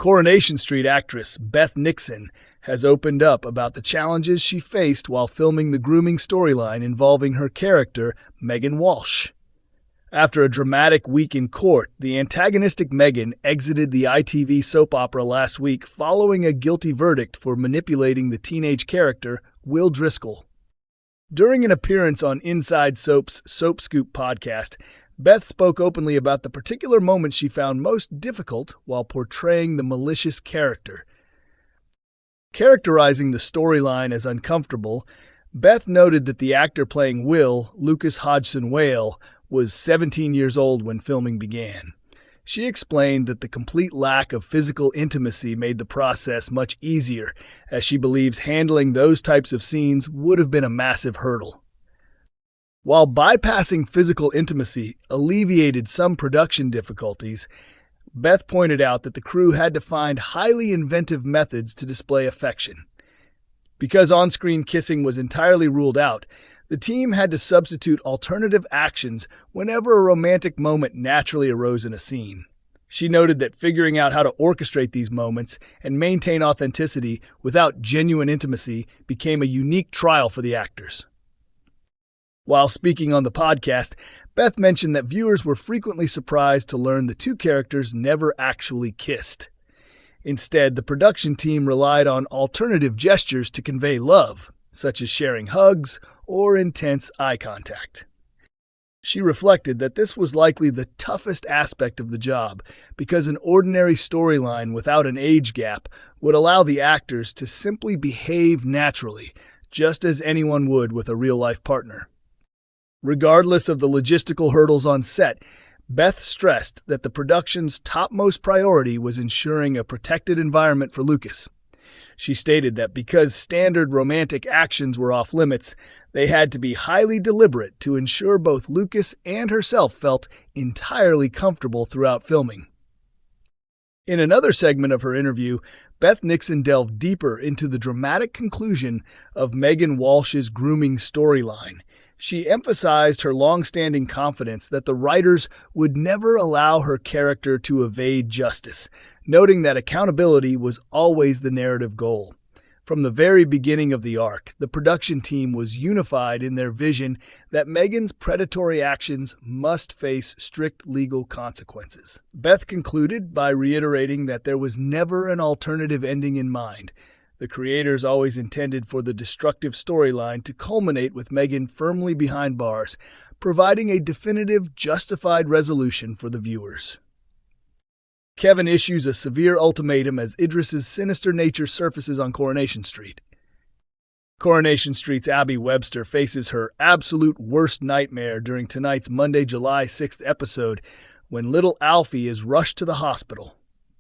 Coronation Street actress Beth Nixon has opened up about the challenges she faced while filming the grooming storyline involving her character, Megan Walsh. After a dramatic week in court, the antagonistic Megan exited the ITV soap opera last week following a guilty verdict for manipulating the teenage character, Will Driscoll. During an appearance on Inside Soap's Soap Scoop podcast, Beth spoke openly about the particular moments she found most difficult while portraying the malicious character. Characterizing the storyline as uncomfortable, Beth noted that the actor playing Will, Lucas Hodgson-Wale, was 17 years old when filming began. She explained that the complete lack of physical intimacy made the process much easier, as she believes handling those types of scenes would have been a massive hurdle. While bypassing physical intimacy alleviated some production difficulties, Beth pointed out that the crew had to find highly inventive methods to display affection. Because on-screen kissing was entirely ruled out, the team had to substitute alternative actions whenever a romantic moment naturally arose in a scene. She noted that figuring out how to orchestrate these moments and maintain authenticity without genuine intimacy became a unique trial for the actors. While speaking on the podcast, Beth mentioned that viewers were frequently surprised to learn the two characters never actually kissed. Instead, the production team relied on alternative gestures to convey love, such as sharing hugs or intense eye contact. She reflected that this was likely the toughest aspect of the job, because an ordinary storyline without an age gap would allow the actors to simply behave naturally, just as anyone would with a real-life partner. Regardless of the logistical hurdles on set, Beth stressed that the production's topmost priority was ensuring a protected environment for Lucas. She stated that because standard romantic actions were off limits, they had to be highly deliberate to ensure both Lucas and herself felt entirely comfortable throughout filming. In another segment of her interview, Beth Nixon delved deeper into the dramatic conclusion of Megan Walsh's grooming storyline. She emphasized her long-standing confidence that the writers would never allow her character to evade justice, noting that accountability was always the narrative goal. From the very beginning of the arc, the production team was unified in their vision that Megan's predatory actions must face strict legal consequences. Beth concluded by reiterating that there was never an alternative ending in mind. The creators always intended for the destructive storyline to culminate with Megan firmly behind bars, providing a definitive, justified resolution for the viewers. Kevin issues a severe ultimatum as Idris's sinister nature surfaces on Coronation Street. Coronation Street's Abby Webster faces her absolute worst nightmare during tonight's Monday, July 6th episode, when little Alfie is rushed to the hospital.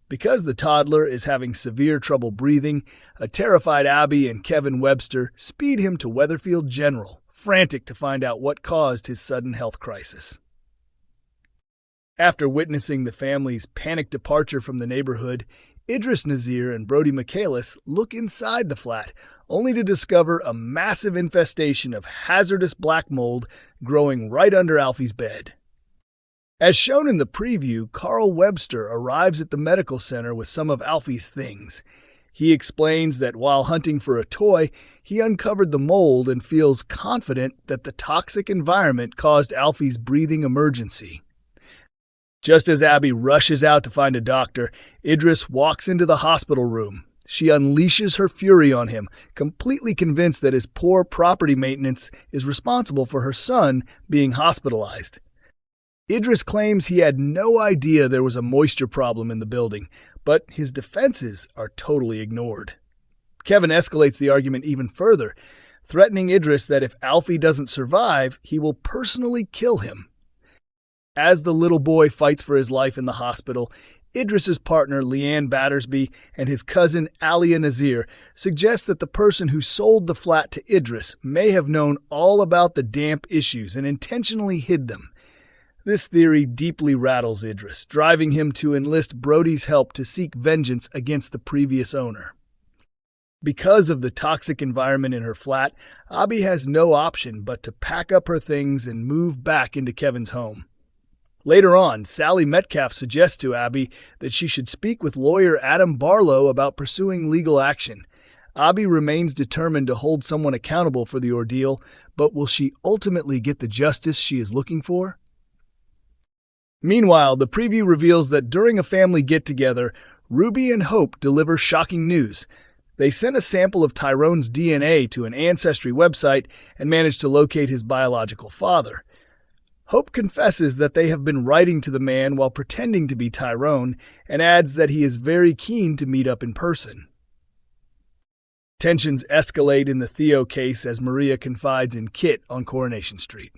Because the toddler is having severe trouble breathing, a terrified Abby and Kevin Webster speed him to Weatherfield General, frantic to find out what caused his sudden health crisis. After witnessing the family's panicked departure from the neighborhood, Idris Nazir and Brody Michaelis look inside the flat, only to discover a massive infestation of hazardous black mold growing right under Alfie's bed. As shown in the preview, Carl Webster arrives at the medical center with some of Alfie's things. He explains that while hunting for a toy, he uncovered the mold and feels confident that the toxic environment caused Alfie's breathing emergency. Just as Abby rushes out to find a doctor, Idris walks into the hospital room. She unleashes her fury on him, completely convinced that his poor property maintenance is responsible for her son being hospitalized. Idris claims he had no idea there was a moisture problem in the building, but his defenses are totally ignored. Kevin escalates the argument even further, threatening Idris that if Alfie doesn't survive, he will personally kill him. As the little boy fights for his life in the hospital, Idris's partner Leanne Battersby and his cousin Alia Nazir suggest that the person who sold the flat to Idris may have known all about the damp issues and intentionally hid them. This theory deeply rattles Idris, driving him to enlist Brody's help to seek vengeance against the previous owner. Because of the toxic environment in her flat, Abby has no option but to pack up her things and move back into Kevin's home. Later on, Sally Metcalf suggests to Abby that she should speak with lawyer Adam Barlow about pursuing legal action. Abby remains determined to hold someone accountable for the ordeal, but will she ultimately get the justice she is looking for? Meanwhile, the preview reveals that during a family get-together, Ruby and Hope deliver shocking news. They sent a sample of Tyrone's DNA to an ancestry website and managed to locate his biological father. Hope confesses that they have been writing to the man while pretending to be Tyrone and adds that he is very keen to meet up in person. Tensions escalate in the Theo case as Maria confides in Kit on Coronation Street.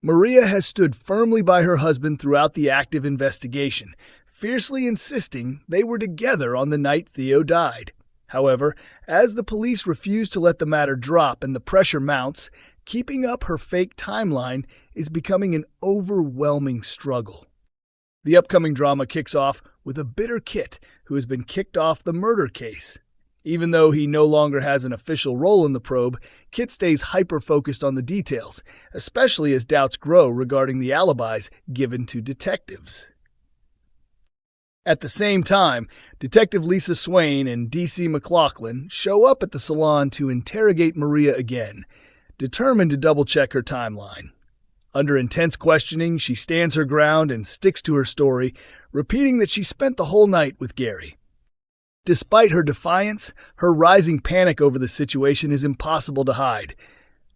Maria has stood firmly by her husband throughout the active investigation, fiercely insisting they were together on the night Theo died. However, as the police refuse to let the matter drop and the pressure mounts, keeping up her fake timeline is becoming an overwhelming struggle. The upcoming drama kicks off with a bitter Kit who has been kicked off the murder case. Even though he no longer has an official role in the probe, Kit stays hyper-focused on the details, especially as doubts grow regarding the alibis given to detectives. At the same time, Detective Lisa Swain and D.C. McLaughlin show up at the salon to interrogate Maria again, determined to double-check her timeline. Under intense questioning, she stands her ground and sticks to her story, repeating that she spent the whole night with Gary. Despite her defiance, her rising panic over the situation is impossible to hide.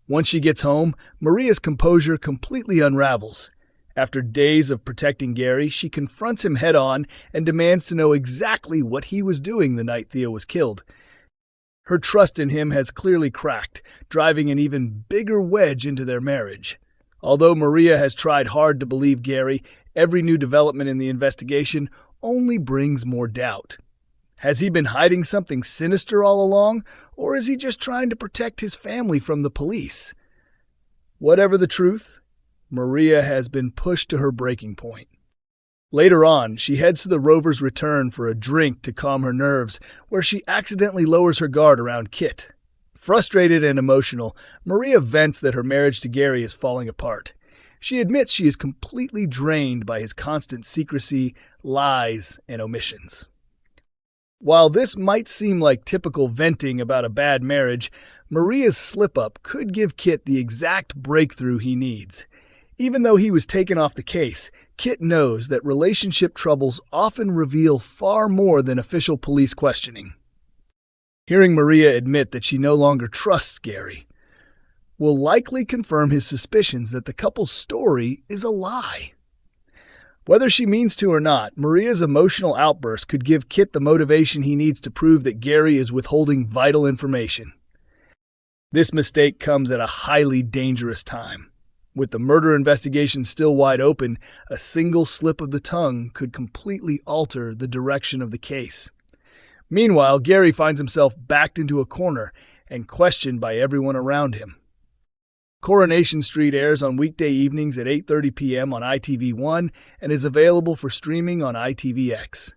Once she gets home, Maria's composure completely unravels. After days of protecting Gary, she confronts him head-on and demands to know exactly what he was doing the night Theo was killed. Her trust in him has clearly cracked, driving an even bigger wedge into their marriage. Although Maria has tried hard to believe Gary, every new development in the investigation only brings more doubt. Has he been hiding something sinister all along, or is he just trying to protect his family from the police? Whatever the truth, Maria has been pushed to her breaking point. Later on, she heads to the Rover's Return for a drink to calm her nerves, where she accidentally lowers her guard around Kit. Frustrated and emotional, Maria vents that her marriage to Gary is falling apart. She admits she is completely drained by his constant secrecy, lies, and omissions. While this might seem like typical venting about a bad marriage, Maria's slip-up could give Kit the exact breakthrough he needs. Even though he was taken off the case, Kit knows that relationship troubles often reveal far more than official police questioning. Hearing Maria admit that she no longer trusts Gary will likely confirm his suspicions that the couple's story is a lie. Whether she means to or not, Maria's emotional outburst could give Kit the motivation he needs to prove that Gary is withholding vital information. This mistake comes at a highly dangerous time. With the murder investigation still wide open, a single slip of the tongue could completely alter the direction of the case. Meanwhile, Gary finds himself backed into a corner and questioned by everyone around him. Coronation Street airs on weekday evenings at 8:30 p.m. on ITV1 and is available for streaming on ITVX.